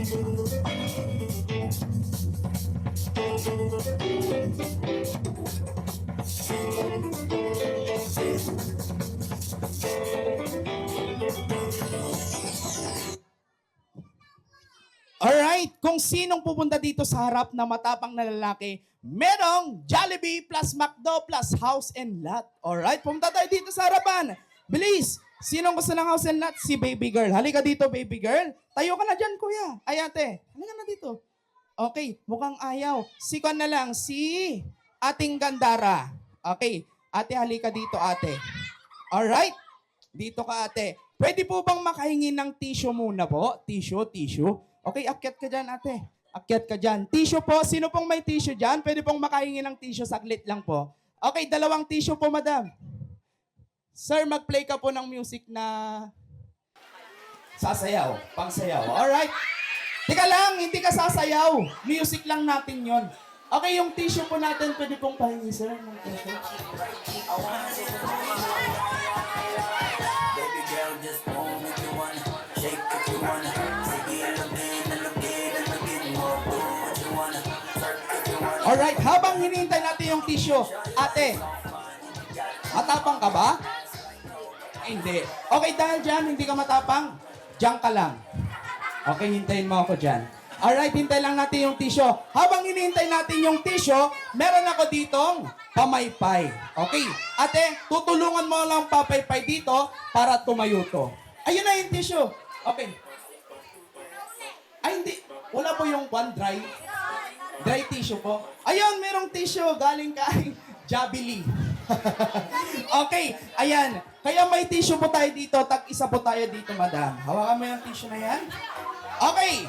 Alright, kung sinong pupunta dito sa harap na matapang na lalaki, merong Jollibee plus McDo plus house and lot. Alright, pumunta tayo dito sa harapan. Bilis! Sinong gusto ng house and lot? Si baby girl. Halika dito, baby girl. Tayo ka na dyan, kuya. Ay, ate. Halika na dito. Okay, mukhang ayaw. Sikon na lang, si ating Gandara. Okay, ate, halika dito, ate. Alright, dito ka, ate. Pwede po bang makahingi ng tissue muna po? Tissue. Okay, akyat ka dyan, ate. Akyat ka dyan. Tissue po. Sino pong may tissue dyan? Pwede pong makahingi ng tissue. Saglit lang po. Okay, 2 tissue po, madam. Sir, mag-play ka po ng music na sasayaw. Pangsayaw. Alright. Teka lang, hindi ka sasayaw. Music lang natin yon. Okay, yung tissue po natin, pwede pong pahingi, sir. Ng tissue. Baby girl, just move if you wanna, shake if you wanna, sige lugin, mo, do what you wanna, twerk if you wanna. Alright, habang hinihintay natin yung tissue, ate, matapang ka ba? Hindi. Okay, dahil dyan, hindi ka matapang, dyan ka lang. Okay, hintayin mo ako dyan. Alright, hintay lang natin yung tissue. Habang hinihintay natin yung tissue, meron ako ditong pamaypay. Okay, ate, tutulungan mo lang papaypay dito para tumayo to. Ayun na yung tissue. Okay. Ay, hindi. Wala po yung dry tissue po. Ayun, merong tissue galing kay Jabili. Okay, ayan. Kaya may tissue po tayo dito. Tag-isa po tayo dito, madam. Hawakan mo yung tissue na yan. Okay.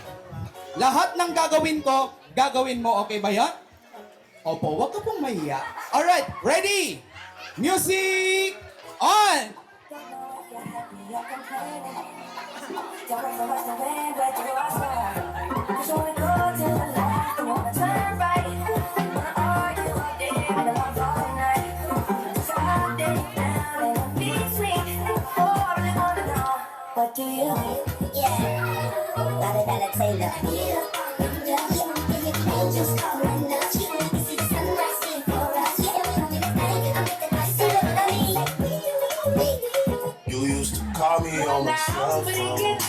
Lahat ng gagawin ko, gagawin mo. Okay ba yan? Opo, wag ka pong mahiya. Alright, ready? Music on! What do you need? Yeah. Bella Taylor. Just call right now. See the sunrise for us. You used to call me on my cell phone.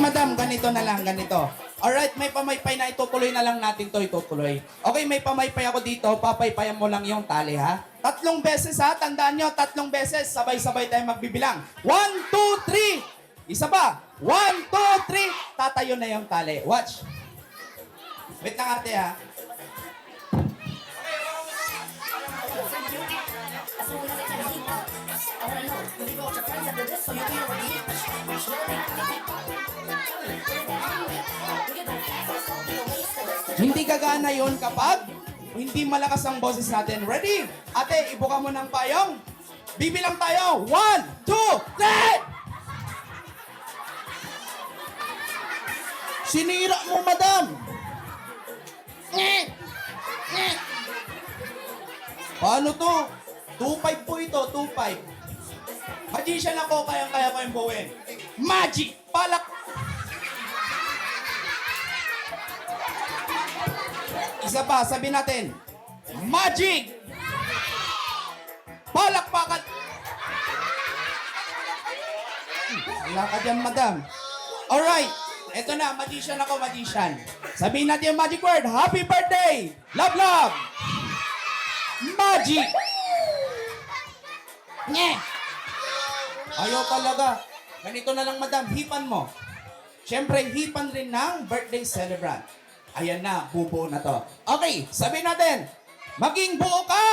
Madam, ganito na lang, ganito. Alright, may pamaypay na itutuloy na lang natin to itutuloy. Okay, may pamaypay ako dito, papaypayan mo lang yung tali, ha? 3 beses, ha? Tandaan nyo, 3 beses, sabay-sabay tayo magbibilang. 1, 2, 3! Isa pa! 1, 2, 3! Tatayo na yung tali. Watch. Wait lang, ate, ha? Hindi gagana yon kapag hindi malakas ang boses natin. Ready? Ate, ibuka mo ng payong. Bibilang tayo. 1, 2, 3! Sinira mo, madam. Paano to? 2.5 po ito, 2.5. Magician ako, kaya ko yung buuin. Magic! Palak! Isa pa, sabi natin. Magic! Palakpakan! Wala ka dyan, madam. Alright, eto na, magician ako, magician. Sabihin natin yung magic word. Happy birthday! Love, love! Magic! Nye! Ayaw talaga. Ganito na lang, madam. Hipan mo. Siyempre, hipan rin ng birthday celebrant. Ayan na, bubuo na to. Okay, sabihin natin. Maging buo ka!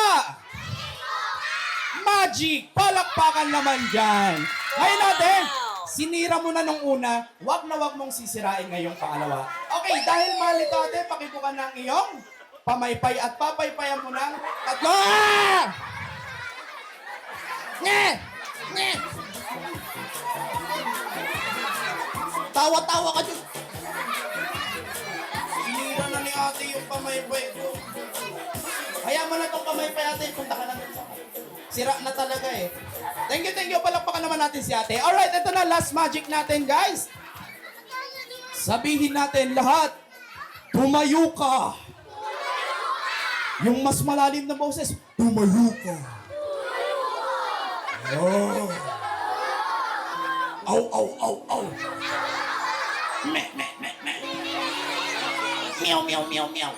Magic! Palakpakan naman dyan. Ngayon natin, Sinira mo na nung una, wag na wag mong sisirain ngayong pangalawa. Okay, dahil mahal ito ate, pakibukan ng iyong pamaypay at papaypayan mo ng tatlo. Nye! Nye! Tawa-tawa ka dyan. Sinira na ni ate yung pamaypay ko. Kaya mo na itong pamaypay ate, punta ka na dun sa... Sira na talaga eh. Thank you. Palakpakan naman natin si ate. Alright, ito na, last magic natin, guys. Sabihin natin lahat, tumayo ka. Yung mas malalim na boses, tumayo ka. Oh. Aw. Me. Meow.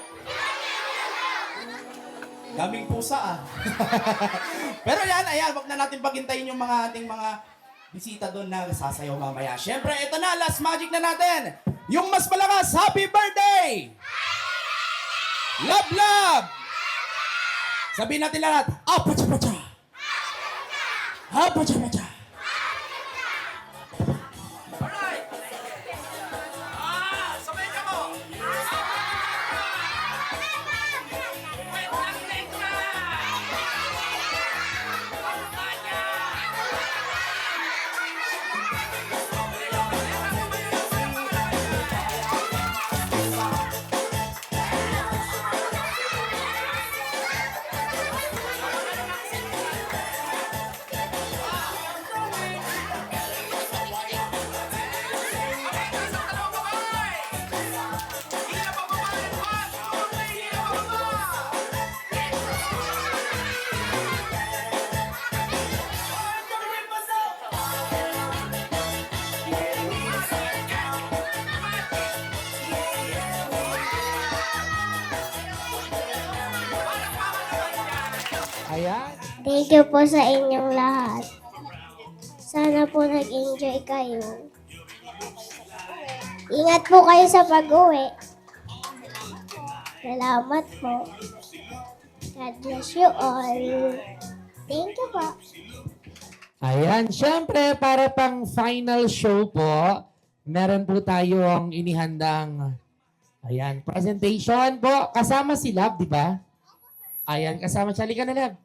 Daming pusa ah. Pero ayan, wag na natin paghintayin yung mga ating mga bisita doon na sasayaw mamaya. Siyempre, ito na, last magic na natin. Yung mas malakas, happy birthday! Love! Sabihin natin lahat, apacha-pacha! Apacha-pacha! Alright! Sabay ka mo! Ayan. Thank you po sa inyong lahat. Sana po nag-enjoy kayo. Ingat po kayo sa pag-uwi. Salamat po. God bless you all. Thank you po. Ayan, syempre para pang final show po, meron po tayong inihandang presentation po. Kasama si Love, di ba? Ayan, kasama siya. Halika na, Love.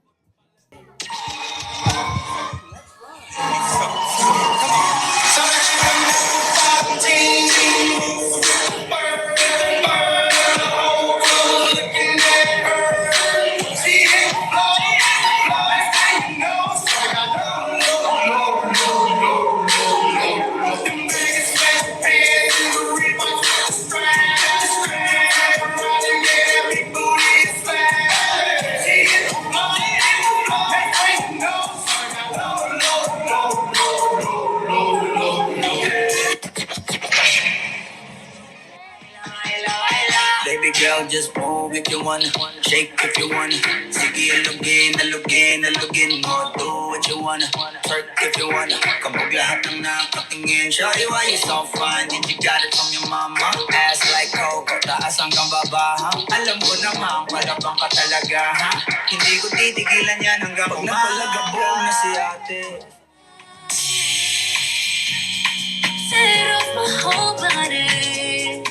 Baby girl, just move if you wanna, shake if you wanna. Sige, alugin mo, do what you wanna, twerk if you wanna. Kapag lahat ng nakatingin, shawty, why you so fine? Did you got it from your mama? Ass like Coco, taas hanggang baba, ha? Alam ko naman, palabang ka talaga, ha? Hindi ko titigilan yan hanggang pag napalagabong na si ate. Set off my whole body.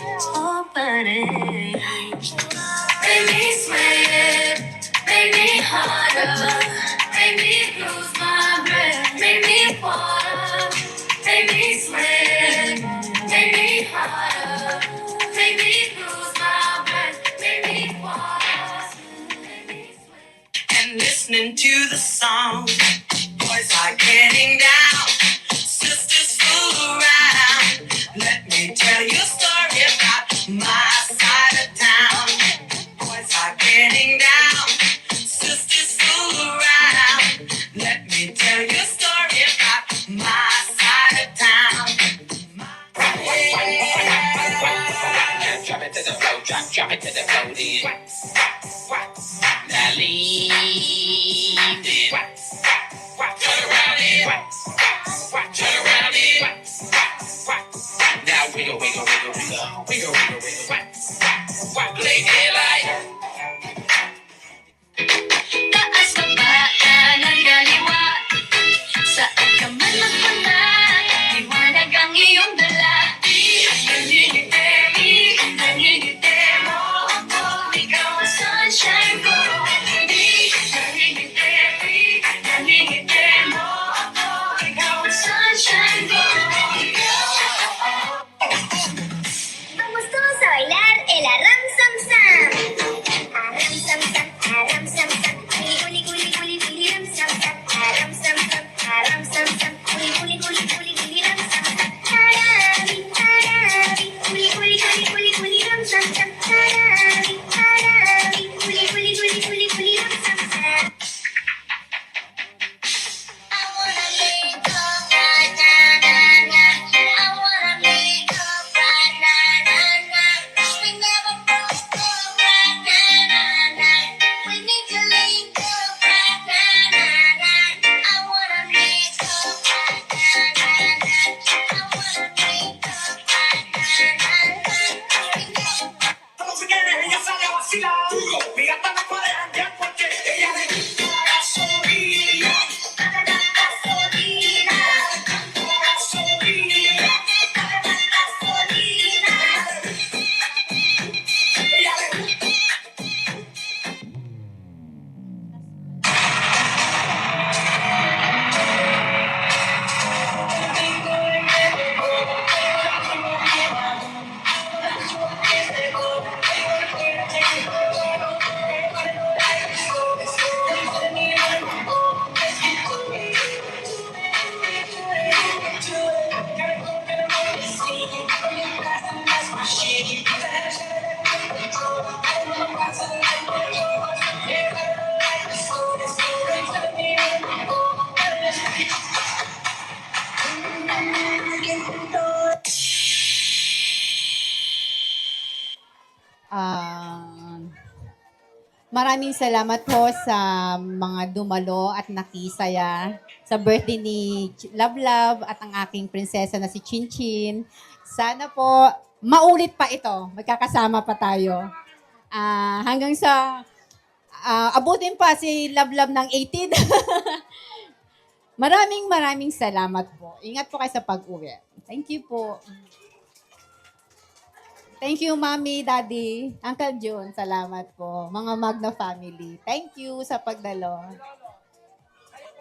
Make me sweat, make me harder, make me lose my breath, make me water, make me sweat, make me harder, make me lose my breath, make me water, make me sweat. And listening to the song, boys are getting down, sisters fool around. Let me tell you a story about my side of town. Boys are getting down, sisters fool around. Let me tell you a story about my side of town. Drop it to the floor, drop it to the floor, then. Now lean in. Turn around in. Turn around in. Now wiggle. Play daylight. Taas na ba ng galiwa? Saan ka man magpunta? Iwan sam sam, huli huli huli huli huli ram sam sam, tarari tarari, huli huli huli huli huli ram sam sam, tarari tarari, huli huli huli huli huli ram sam sam. I wanna make up right now, I wanna make up right now. We never broke up right now. We need to link up right now. I wanna make up right now. I wanna make up right now. Como si quieres, ella sale a vacilar. Mi gata no puede janguear porque ella le gusta la gasolina. Gasolina, gasolina, gasolina. Ella le gusta. Maraming salamat po sa mga dumalo at nakisaya sa birthday ni Love Love at ang aking prinsesa na si Chin Chin. Sana po maulit pa ito. Magkakasama pa tayo. Hanggang sa abutin pa si Love Love ng 18. Maraming salamat po. Ingat po kayo sa pag-uwi. Thank you po. Thank you, Mommy, Daddy, Uncle June. Salamat po. Mga Magna family. Thank you sa pagdalo.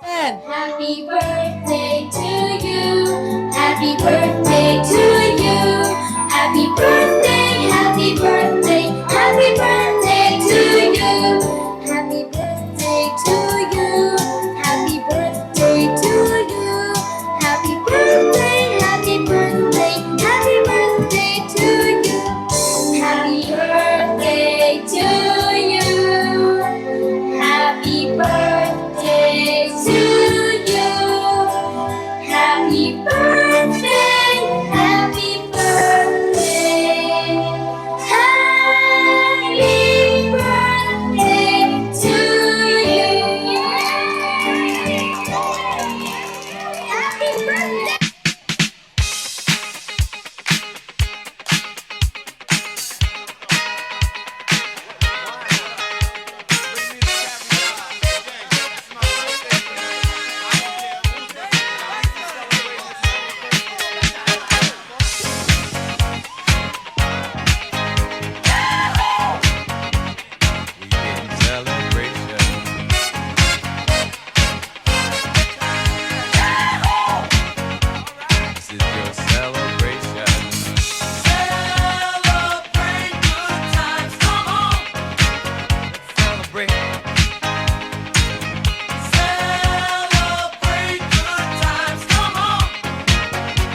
Happy birthday to you. Happy birthday to you. Happy birthday, happy birthday, happy birthday to you. Happy birthday to you. Happy birthday to you. Happy birthday, happy birthday, happy birthday to you. Happy birthday to you. Happy birthday to you. Happy birthday, happy birthday. Happy birthday to you. Happy birthday.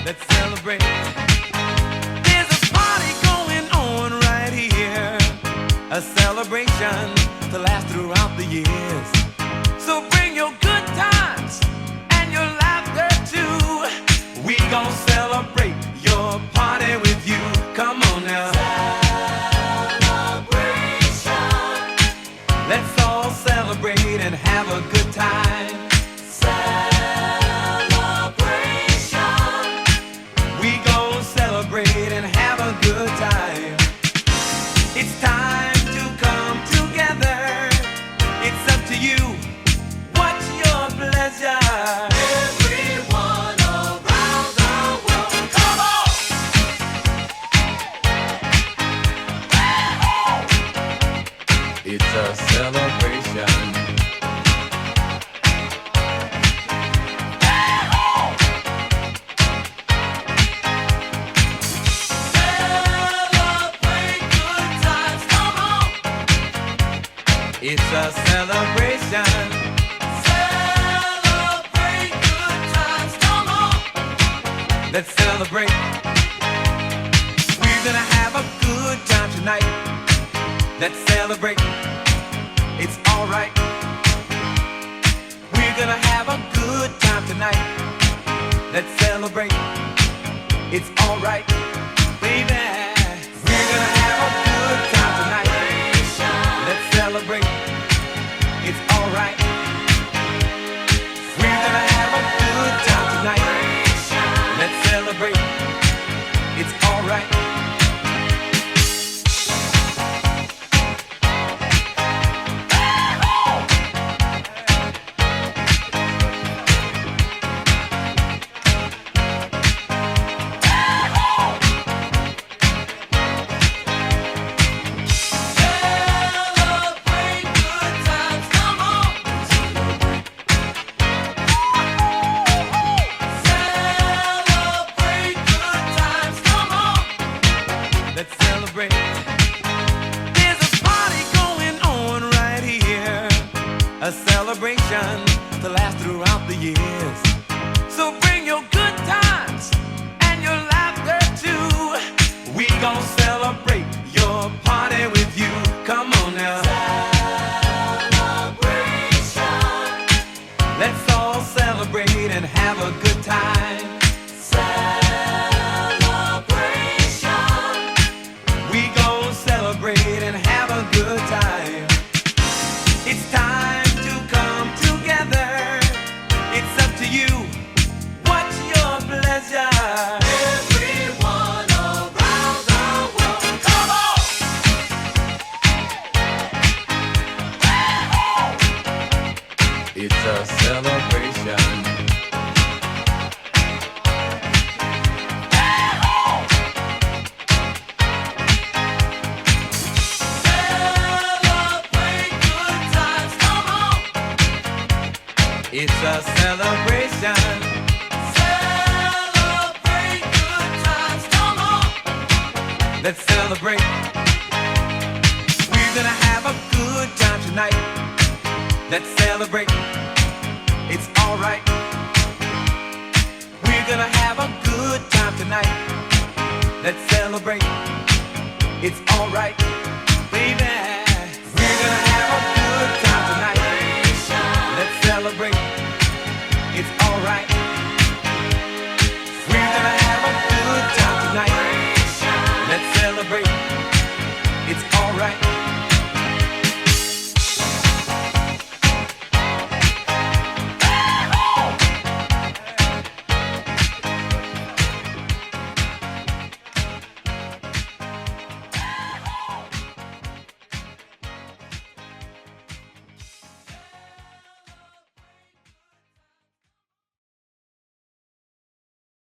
Let's celebrate. There's a party going on right here. A celebration to last throughout the years. So bring your good times and your laughter too. We gon' celebrate your party with you. Come on now. Celebration. Let's all celebrate and have a good time. Celebrate and have a good time. It's time to come together. It's up to you. What's your pleasure? Everyone around the world, come on! It's a celebration. It's a celebration. Celebrate good times. Let's celebrate. We're gonna have a good time tonight. Let's celebrate. It's alright. We're gonna have a good time tonight. Let's celebrate. It's alright, baby. We're gonna have a good time tonight. Let's celebrate. It's alright. We're gonna have a good time tonight. Let's celebrate. It's alright. Let's celebrate. There's a party going on right here, a celebration to last throughout the years. So bring your good times and your laughter too. We gon' celebrate your party with you. Come on now. Celebration. Let's all celebrate and have a good time. We gon' celebrate and have a good time. It's time to come together. It's up to you. What's your pleasure? Everyone around the world, come on! It's a celebration. It's a celebration. Celebrate good times, come on. Let's celebrate. We're gonna have a good time tonight. Let's celebrate. It's alright. We're gonna have a good time tonight. Let's celebrate. It's alright, baby. We're gonna have a good time tonight. Let's celebrate. It's alright.